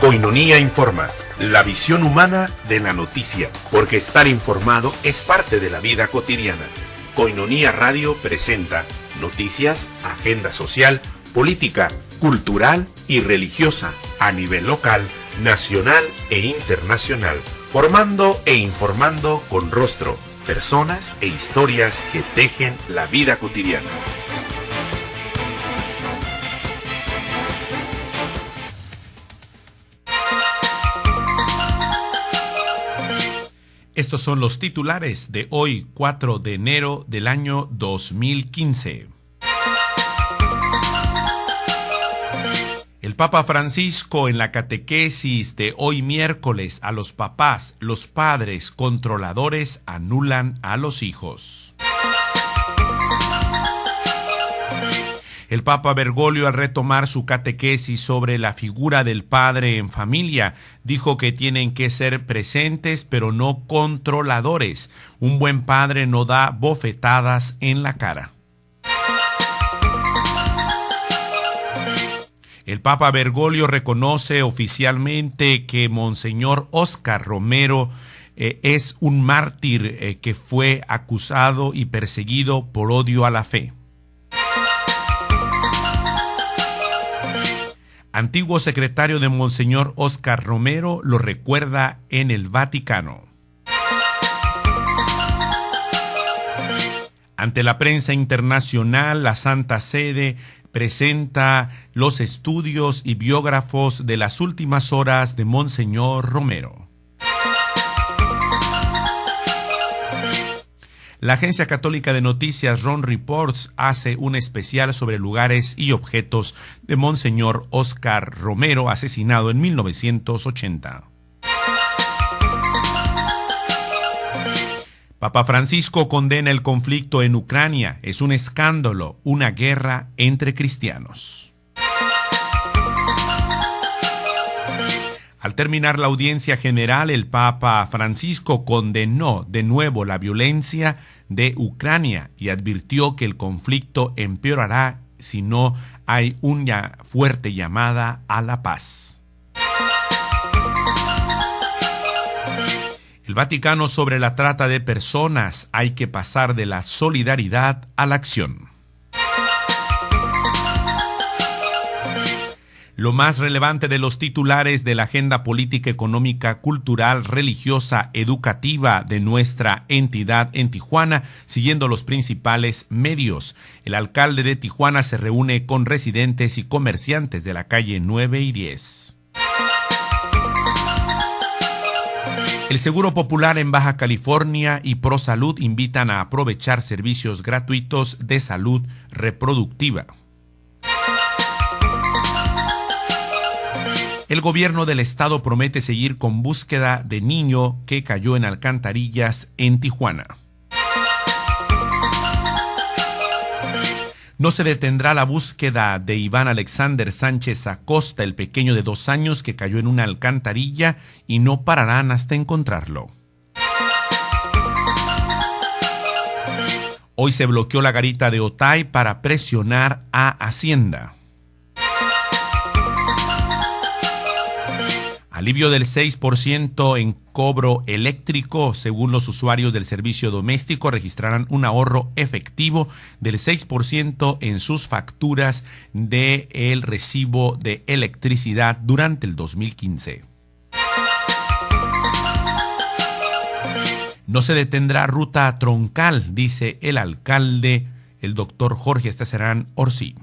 Koinonia Informa, la visión humana de la noticia, porque estar informado es parte de la vida cotidiana. Koinonia Radio presenta noticias, agenda social, política, cultural y religiosa a nivel local, nacional e internacional, formando e informando con rostro, personas e historias que tejen la vida cotidiana. Estos son los titulares de hoy, 4 de enero del año 2015. El Papa Francisco en la catequesis de hoy miércoles a los papás, los padres controladores anulan a los hijos. El Papa Bergoglio, al retomar su catequesis sobre la figura del padre en familia, dijo que tienen que ser presentes pero no controladores. Un buen padre no da bofetadas en la cara. El Papa Bergoglio reconoce oficialmente que Monseñor Óscar Romero es un mártir que fue acusado y perseguido por odio a la fe. Antiguo secretario de Monseñor Óscar Romero lo recuerda en el Vaticano. Ante la prensa internacional, la Santa Sede presenta los estudios y biógrafos de las últimas horas de Monseñor Romero. La Agencia Católica de Noticias Ron Reports hace un especial sobre lugares y objetos de Monseñor Óscar Romero, asesinado en 1980. Papa Francisco condena el conflicto en Ucrania. Es un escándalo, una guerra entre cristianos. Al terminar la audiencia general, el Papa Francisco condenó de nuevo la violencia de Ucrania y advirtió que el conflicto empeorará si no hay una fuerte llamada a la paz. El Vaticano sobre la trata de personas: hay que pasar de la solidaridad a la acción. Lo más relevante de los titulares de la agenda política, económica, cultural, religiosa, educativa de nuestra entidad en Tijuana, siguiendo los principales medios. El alcalde de Tijuana se reúne con residentes y comerciantes de la calle 9 y 10. El Seguro Popular en Baja California y ProSalud invitan a aprovechar servicios gratuitos de salud reproductiva. El gobierno del estado promete seguir con búsqueda de niño que cayó en alcantarillas en Tijuana. No se detendrá la búsqueda de Iván Alexander Sánchez Acosta, el pequeño de 2 años que cayó en una alcantarilla, y no pararán hasta encontrarlo. Hoy se bloqueó la garita de Otay para presionar a Hacienda. Alivio del 6% en cobro eléctrico. Según los usuarios del servicio doméstico, registrarán un ahorro efectivo del 6% en sus facturas del recibo de electricidad durante el 2015. No se detendrá ruta troncal, dice el alcalde, el doctor Jorge Estacerán Orsi.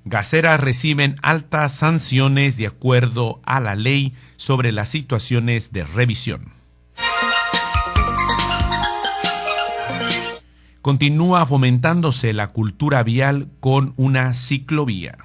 Gaseras reciben altas sanciones de acuerdo a la ley sobre las situaciones de revisión. Continúa fomentándose la cultura vial con una ciclovía.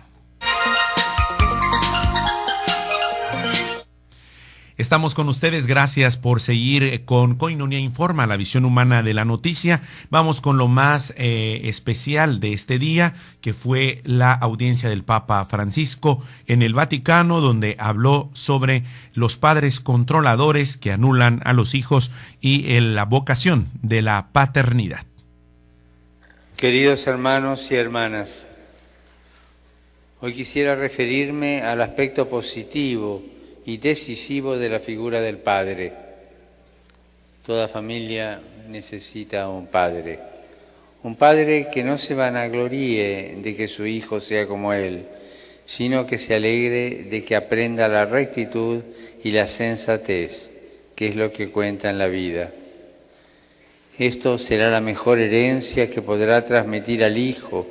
Estamos con ustedes, gracias por seguir con Koinonia Informa, la visión humana de la noticia. Vamos con lo más especial de este día, que fue la audiencia del Papa Francisco en el Vaticano, donde habló sobre los padres controladores que anulan a los hijos y la vocación de la paternidad. Queridos hermanos y hermanas, Hoy quisiera referirme al aspecto positivo y decisivo de la figura del padre. Toda familia necesita un padre que no se vanagloríe de que su hijo sea como él, sino que se alegre de que aprenda la rectitud y la sensatez, que es lo que cuenta en la vida. Esto será la mejor herencia que podrá transmitir al hijo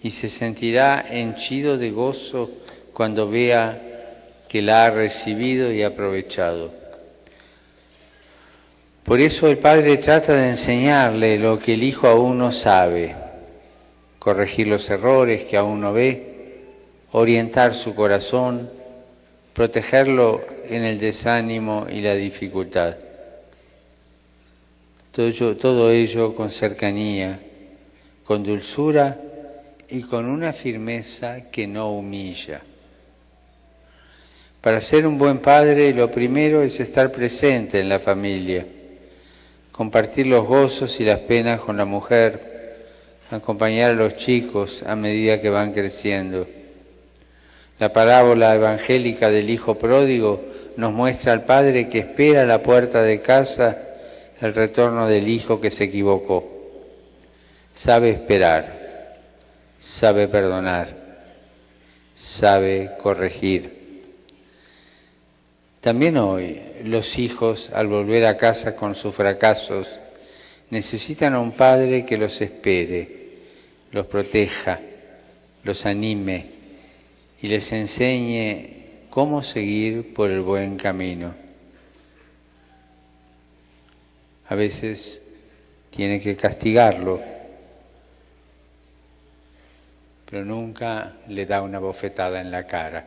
y se sentirá henchido de gozo cuando vea que la ha recibido y aprovechado. Por eso el padre trata de enseñarle lo que el hijo aún no sabe, corregir los errores que aún no ve, orientar su corazón, protegerlo en el desánimo y la dificultad. Todo ello con cercanía, con dulzura y con una firmeza que no humilla. Para ser un buen padre, lo primero es estar presente en la familia, compartir los gozos y las penas con la mujer, acompañar a los chicos a medida que van creciendo. La parábola evangélica del hijo pródigo nos muestra al padre que espera a la puerta de casa el retorno del hijo que se equivocó. Sabe esperar, sabe perdonar, sabe corregir. También hoy los hijos, al volver a casa con sus fracasos, necesitan a un padre que los espere, los proteja, los anime y les enseñe cómo seguir por el buen camino. A veces tiene que castigarlo, pero nunca le da una bofetada en la cara.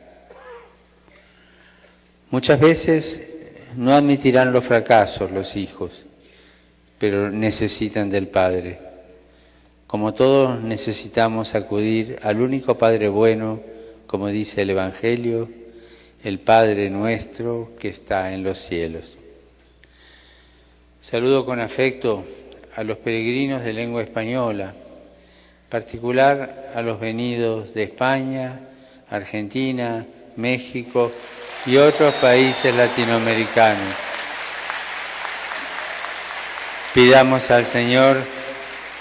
Muchas veces no admitirán los fracasos los hijos, pero necesitan del padre. Como todos necesitamos acudir al único Padre bueno, como dice el Evangelio, el Padre nuestro que está en los cielos. Saludo con afecto a los peregrinos de lengua española, en particular a los venidos de España, Argentina, México y otros países latinoamericanos. Pidamos al Señor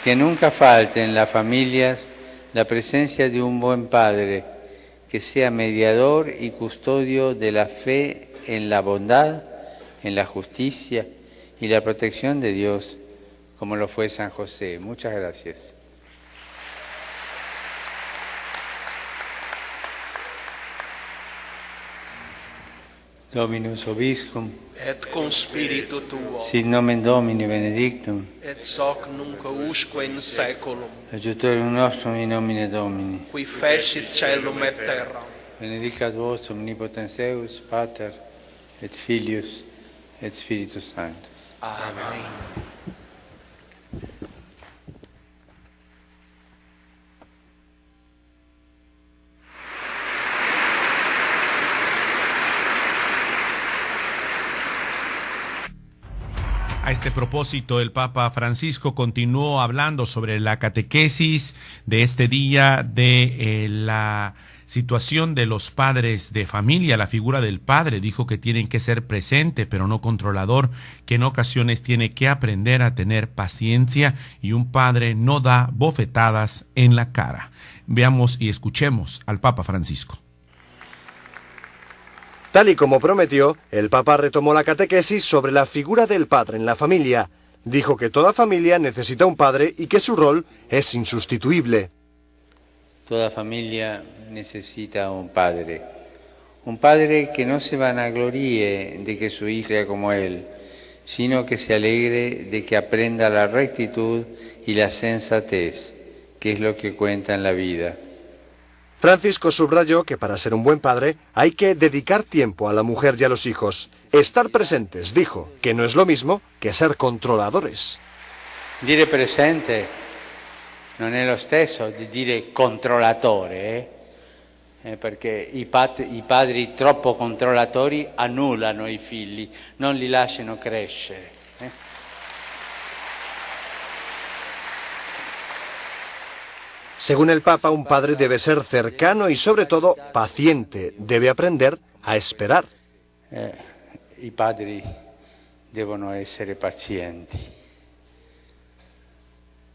que nunca falte en las familias la presencia de un buen Padre, que sea mediador y custodio de la fe en la bondad, en la justicia y la protección de Dios, como lo fue San José. Muchas gracias. Dominus Vobiscum, et cum spiritu tuo, sit nomen Domini benedictum, et hoc nunc usque in saeculum, aiutorium nostrum in nomine Domini. qui fecit caelum et terram. Benedicat vos omnipotens Deus, Pater, et Filius, et Spiritus Sanctus. Amen. A este propósito, el Papa Francisco continuó hablando sobre la catequesis de este día, de la situación de los padres de familia, la figura del padre. Dijo que tienen que ser presente, pero no controlador, que en ocasiones tiene que aprender a tener paciencia y un padre no da bofetadas en la cara. Veamos y escuchemos al Papa Francisco. Tal y como prometió, el Papa retomó la catequesis sobre la figura del padre en la familia. Dijo que toda familia necesita un padre y que su rol es insustituible. Toda familia necesita un padre que no se vanagloríe de que su hijo sea como él, sino que se alegre de que aprenda la rectitud y la sensatez, que es lo que cuenta en la vida. Francisco subrayó que para ser un buen padre hay que dedicar tiempo a la mujer y a los hijos. Estar presentes, dijo, que no es lo mismo que ser controladores. Dire presente non è lo stesso di dire controllatore, perché i padri troppo controllatori annullano i figli, non li lasciano crescere. Según el Papa, un padre debe ser cercano y sobre todo paciente, debe aprender a esperar. I padri devono essere pazienti.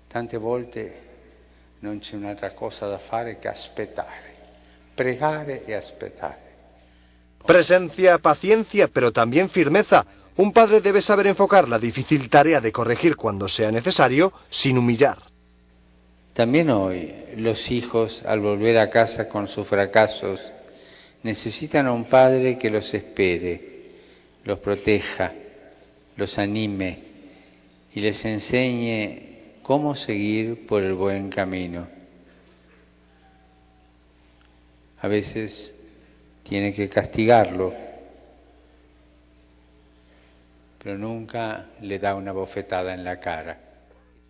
Tante volte non c'è un'altra cosa da fare che aspettare, pregare e aspettare. Presencia, paciencia, pero también firmeza. Un padre debe saber enfocar la difícil tarea de corregir cuando sea necesario, sin humillar. También hoy los hijos, al volver a casa con sus fracasos, necesitan a un padre que los espere, los proteja, los anime y les enseñe cómo seguir por el buen camino. A veces tiene que castigarlo, pero nunca le da una bofetada en la cara.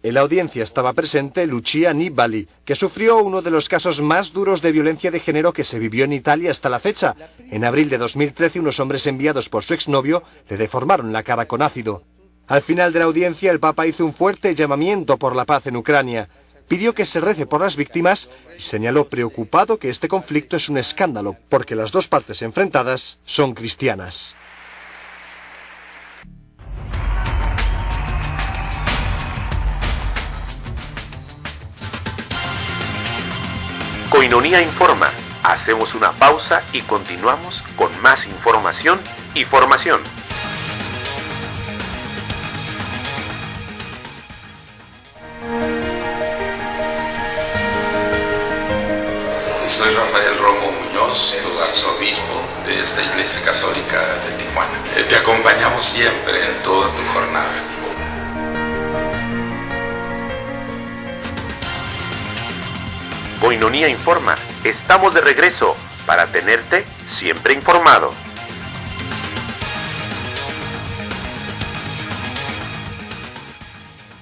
En la audiencia estaba presente Lucia Nibali, que sufrió uno de los casos más duros de violencia de género que se vivió en Italia hasta la fecha. En abril de 2013, unos hombres enviados por su exnovio le deformaron la cara con ácido. Al final de la audiencia, el Papa hizo un fuerte llamamiento por la paz en Ucrania. Pidió que se rece por las víctimas y señaló preocupado que este conflicto es un escándalo, porque las dos partes enfrentadas son cristianas. Koinonia Informa. Hacemos una pausa y continuamos con más información y formación. Soy Rafael Romo Muñoz, tu arzobispo de esta Iglesia Católica de Tijuana. Te acompañamos siempre en toda tu jornada. Koinonia Informa. Estamos de regreso para tenerte siempre informado.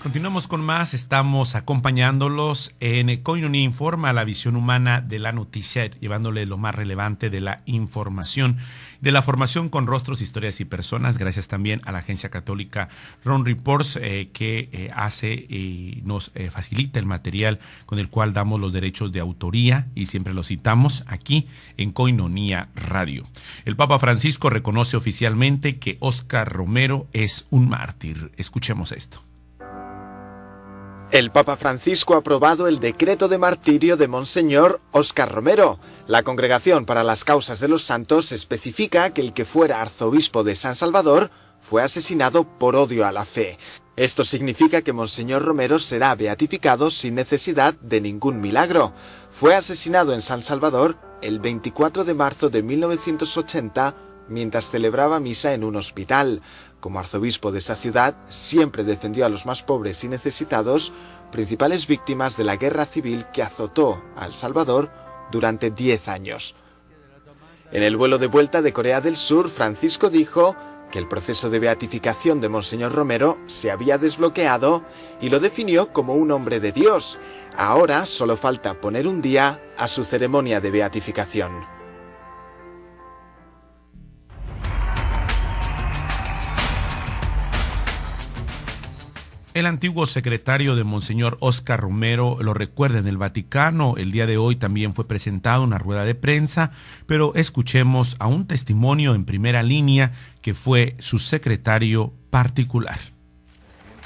Continuamos con más, estamos acompañándolos en Koinonia Informa, la visión humana de la noticia, llevándole lo más relevante de la información, de la formación con rostros, historias y personas. Gracias también a la Agencia Católica Ron Reports que hace y nos facilita el material con el cual damos los derechos de autoría y siempre los citamos aquí en Koinonia Radio. El Papa Francisco reconoce oficialmente que Óscar Romero es un mártir. Escuchemos esto. El Papa Francisco ha aprobado el decreto de martirio de Monseñor Óscar Romero. La Congregación para las Causas de los Santos especifica que el que fuera arzobispo de San Salvador fue asesinado por odio a la fe. Esto significa que Monseñor Romero será beatificado sin necesidad de ningún milagro. Fue asesinado en San Salvador el 24 de marzo de 1980 mientras celebraba misa en un hospital. Como arzobispo de esta ciudad, siempre defendió a los más pobres y necesitados, principales víctimas de la guerra civil que azotó a El Salvador durante 10 años. En el vuelo de vuelta de Corea del Sur, Francisco dijo que el proceso de beatificación de Monseñor Romero se había desbloqueado y lo definió como un hombre de Dios. Ahora solo falta poner un día a su ceremonia de beatificación. El antiguo secretario de Monseñor Óscar Romero lo recuerda en el Vaticano. El día de hoy también fue presentada una rueda de prensa, pero escuchemos a un testimonio en primera línea que fue su secretario particular.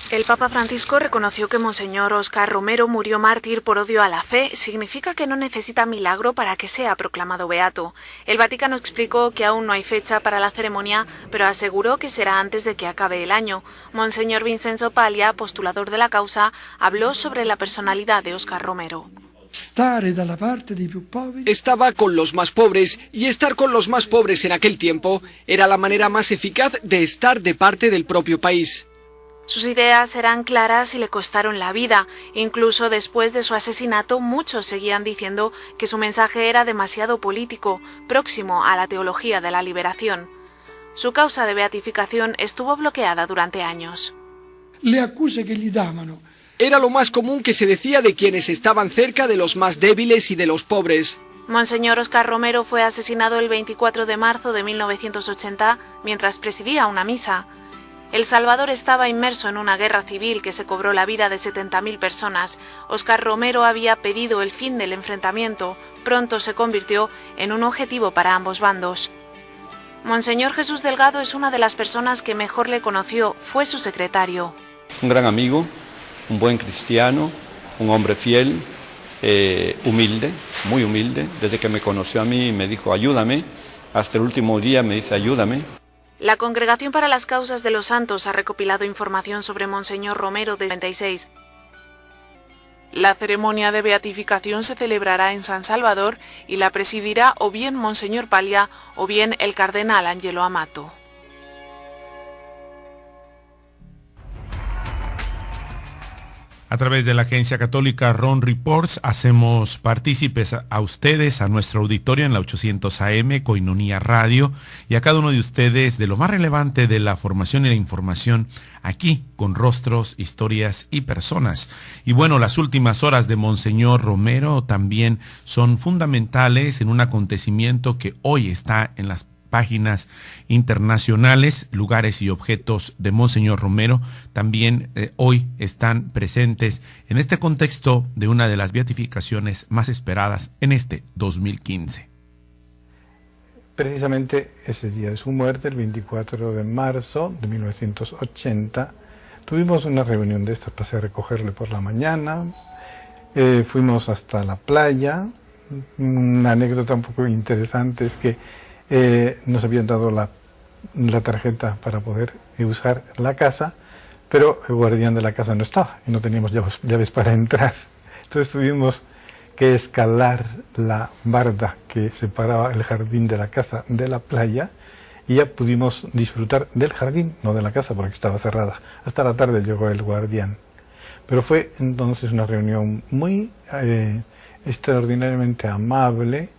El Papa Francisco reconoció que Monseñor Óscar Romero murió mártir por odio a la fe. Significa que no necesita milagro para que sea proclamado beato. El Vaticano explicó que aún no hay fecha para la ceremonia, pero aseguró que será antes de que acabe el año. Monseñor Vincenzo Paglia, postulador de la causa, habló sobre la personalidad de Óscar Romero. Estaba con los más pobres, y estar con los más pobres en aquel tiempo era la manera más eficaz de estar de parte del propio país. Sus ideas eran claras y le costaron la vida. Incluso después de su asesinato, muchos seguían diciendo que su mensaje era demasiado político, próximo a la teología de la liberación. Su causa de beatificación estuvo bloqueada durante años. Era lo más común que se decía de quienes estaban cerca de los más débiles y de los pobres. Monseñor Óscar Romero fue asesinado el 24 de marzo de 1980 mientras presidía una misa. El Salvador estaba inmerso en una guerra civil que se cobró la vida de 70.000 personas. Óscar Romero había pedido el fin del enfrentamiento. Pronto se convirtió en un objetivo para ambos bandos. Monseñor Jesús Delgado es una de las personas que mejor le conoció. Fue su secretario. Un gran amigo, un buen cristiano, un hombre fiel, humilde, muy humilde. Desde que me conoció a mí me dijo ayúdame. Hasta el último día me dice ayúdame. La Congregación para las Causas de los Santos ha recopilado información sobre Monseñor Romero desde 1996. La ceremonia de beatificación se celebrará en San Salvador y la presidirá o bien Monseñor Paglia o bien el cardenal Angelo Amato. A través de la agencia católica Ron Reports hacemos partícipes a ustedes, a nuestro auditorio en la 800 AM, Koinonia Radio, y a cada uno de ustedes de lo más relevante de la formación y la información aquí, con rostros, historias y personas. Y bueno, las últimas horas de Monseñor Romero también son fundamentales en un acontecimiento que hoy está en las páginas internacionales. Lugares y objetos de Monseñor Romero también hoy están presentes en este contexto de una de las beatificaciones más esperadas en este 2015. Precisamente ese día de su muerte, el 24 de marzo de 1980, tuvimos una reunión de estas. Pasé a recogerle por la mañana, fuimos hasta la playa. Una anécdota un poco interesante es que nos habían dado la tarjeta para poder usar la casa, pero el guardián de la casa no estaba y no teníamos llaves para entrar. Entonces tuvimos que escalar la barda que separaba el jardín de la casa de la playa y ya pudimos disfrutar del jardín, no de la casa porque estaba cerrada. Hasta la tarde llegó el guardián. Pero fue entonces una reunión muy extraordinariamente amable.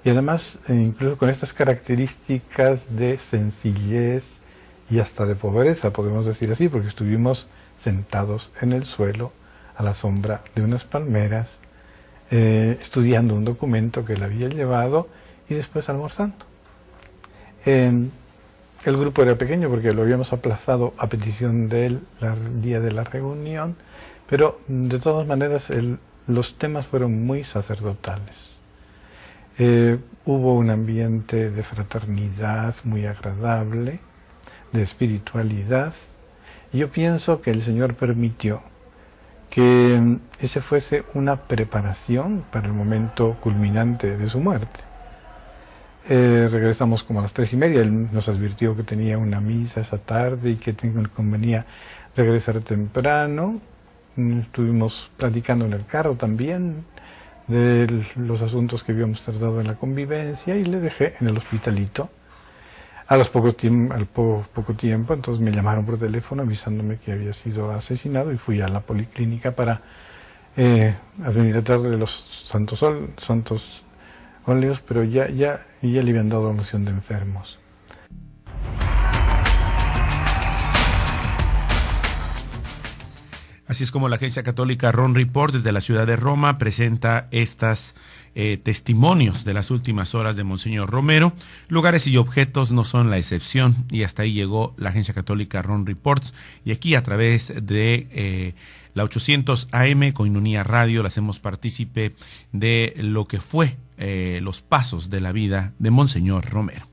Y además, incluso con estas características de sencillez y hasta de pobreza, podemos decir así, porque estuvimos sentados en el suelo, a la sombra de unas palmeras, estudiando un documento que él había llevado y después almorzando. El grupo era pequeño porque lo habíamos aplazado a petición de él el día de la reunión, pero de todas maneras los temas fueron muy sacerdotales. Hubo un ambiente de fraternidad muy agradable, de espiritualidad. Y yo pienso que el Señor permitió que ese fuese una preparación para el momento culminante de su muerte. Regresamos como a las 3:30, él nos advirtió que tenía una misa esa tarde y que convenía regresar temprano. Estuvimos platicando en el carro también de los asuntos que habíamos tratado en la convivencia y le dejé en el hospitalito. Al poco tiempo, entonces me llamaron por teléfono avisándome que había sido asesinado y fui a la policlínica para administrar de los santos óleos, pero ya le habían dado unción de enfermos. Así es como la agencia católica Ron Report desde la ciudad de Roma presenta estas testimonios de las últimas horas de Monseñor Romero. Lugares y objetos no son la excepción y hasta ahí llegó la agencia católica Ron Reports y aquí a través de la 800 AM Koinonia Radio la hacemos partícipe de lo que fue los pasos de la vida de Monseñor Romero.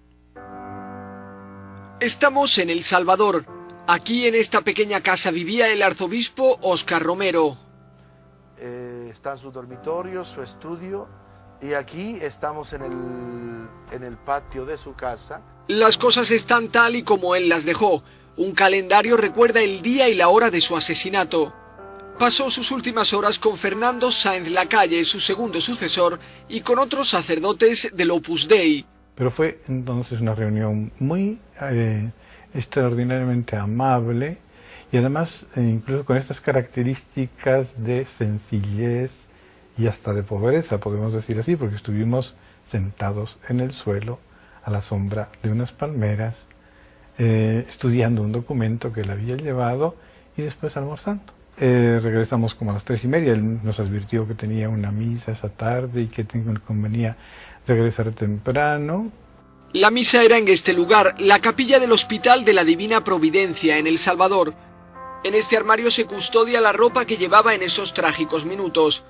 Estamos en El Salvador. Aquí en esta pequeña casa vivía el arzobispo Óscar Romero. Está en su dormitorio, su estudio, y aquí estamos en el patio de su casa. Las cosas están tal y como él las dejó. Un calendario recuerda el día y la hora de su asesinato. Pasó sus últimas horas con Fernando Sáenz Lacalle, su segundo sucesor, y con otros sacerdotes del Opus Dei. Pero fue entonces una reunión muy extraordinariamente amable y además incluso con estas características de sencillez y hasta de pobreza, podemos decir así, porque estuvimos sentados en el suelo a la sombra de unas palmeras estudiando un documento que él había llevado y después almorzando. Regresamos como a las 3:30, él nos advirtió que tenía una misa esa tarde y que convenía regresar temprano. La misa era en este lugar, la capilla del Hospital de la Divina Providencia, en El Salvador. En este armario se custodia la ropa que llevaba en esos trágicos minutos.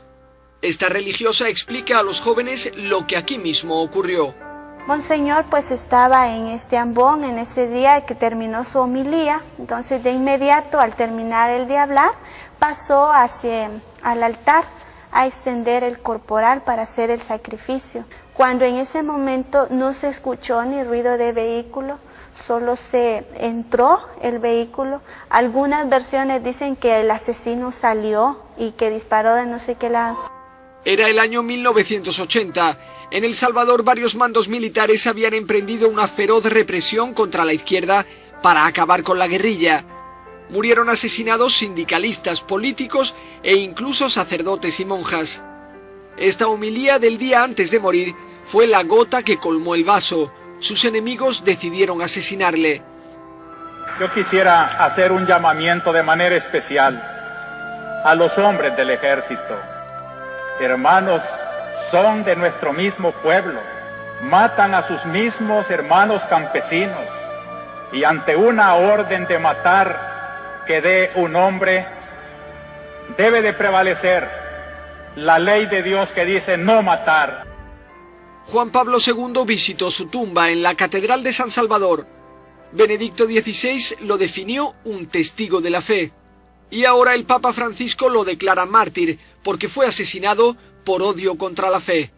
Esta religiosa explica a los jóvenes lo que aquí mismo ocurrió. Monseñor pues estaba en este ambón en ese día que terminó su homilía, entonces de inmediato al terminar el de hablar pasó hacia al altar a extender el corporal para hacer el sacrificio. Cuando en ese momento no se escuchó ni ruido de vehículo, solo se entró el vehículo. Algunas versiones dicen que el asesino salió y que disparó de no sé qué lado. Era el año 1980. En El Salvador varios mandos militares habían emprendido una feroz represión contra la izquierda para acabar con la guerrilla. Murieron asesinados sindicalistas, políticos e incluso sacerdotes y monjas. Esta homilía del día antes de morir fue la gota que colmó el vaso. Sus enemigos decidieron asesinarle. Yo quisiera hacer un llamamiento de manera especial a los hombres del ejército. Hermanos, son de nuestro mismo pueblo, matan a sus mismos hermanos campesinos y ante una orden de matar que dé un hombre, debe de prevalecer la ley de Dios que dice no matar. Juan Pablo II visitó su tumba en la Catedral de San Salvador. Benedicto XVI lo definió un testigo de la fe. Y ahora el Papa Francisco lo declara mártir porque fue asesinado por odio contra la fe.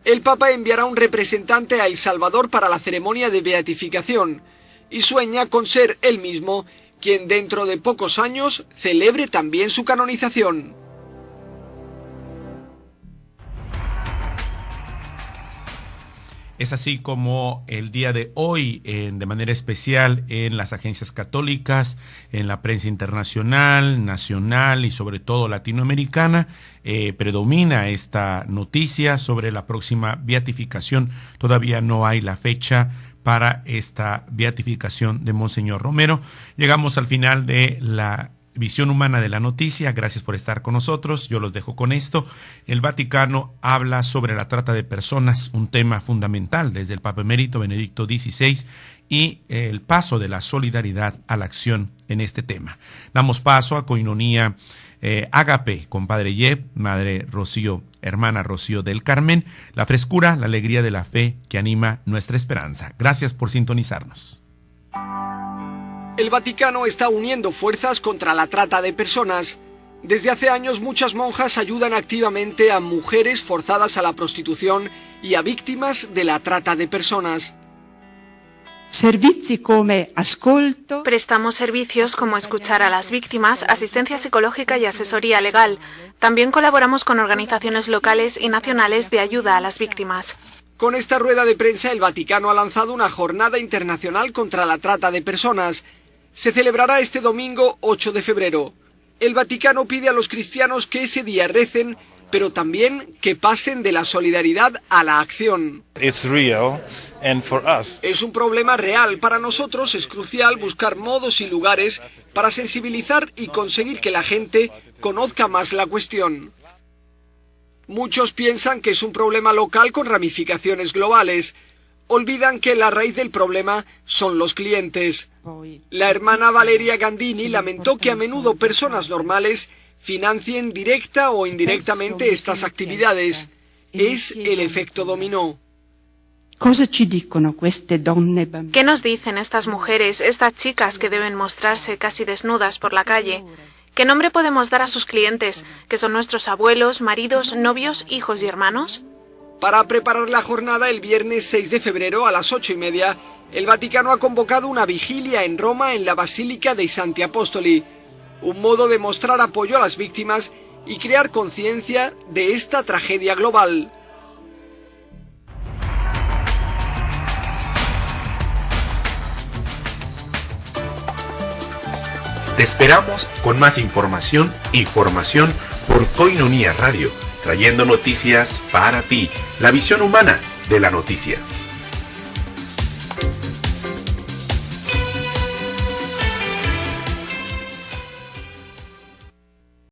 El Papa enviará un representante a El Salvador para la ceremonia de beatificación y sueña con ser él mismo quien dentro de pocos años celebre también su canonización. Es así como el día de hoy, de manera especial en las agencias católicas, en la prensa internacional, nacional y sobre todo latinoamericana, predomina esta noticia sobre la próxima beatificación. Todavía no hay la fecha para esta beatificación de Monseñor Romero. Llegamos al final de la visión humana de la noticia. Gracias por estar con nosotros. Yo los dejo con esto. El Vaticano habla sobre la trata de personas, un tema fundamental desde el Papa Emérito Benedicto XVI y el paso de la solidaridad a la acción en este tema. Damos paso a Coinonía Ágape con Padre Yep, Madre Rocío, hermana Rocío del Carmen, la frescura, la alegría de la fe que anima nuestra esperanza. Gracias por sintonizarnos. El Vaticano está uniendo fuerzas contra la trata de personas. Desde hace años muchas monjas ayudan activamente a mujeres forzadas a la prostitución y a víctimas de la trata de personas. Prestamos servicios como escuchar a las víctimas, asistencia psicológica y asesoría legal. También colaboramos con organizaciones locales y nacionales de ayuda a las víctimas. Con esta rueda de prensa, el Vaticano ha lanzado una jornada internacional contra la trata de personas. Se celebrará este domingo 8 de febrero. El Vaticano pide a los cristianos que ese día recen, pero también que pasen de la solidaridad a la acción. Es un problema real. Para nosotros es crucial buscar modos y lugares para sensibilizar y conseguir que la gente conozca más la cuestión. Muchos piensan que es un problema local con ramificaciones globales. Olvidan que la raíz del problema son los clientes. La hermana Valeria Gandini lamentó que a menudo personas normales financien directa o indirectamente estas actividades. Es el efecto dominó. ¿Qué nos dicen estas mujeres, estas chicas que deben mostrarse casi desnudas por la calle? ¿Qué nombre podemos dar a sus clientes, que son nuestros abuelos, maridos, novios, hijos y hermanos? Para preparar la jornada el viernes 6 de febrero a las 8:30, el Vaticano ha convocado una vigilia en Roma en la Basílica dei Santi Apostoli, un modo de mostrar apoyo a las víctimas y crear conciencia de esta tragedia global. Te esperamos con más información y formación por Coinonía Radio, trayendo noticias para ti, la visión humana de la noticia.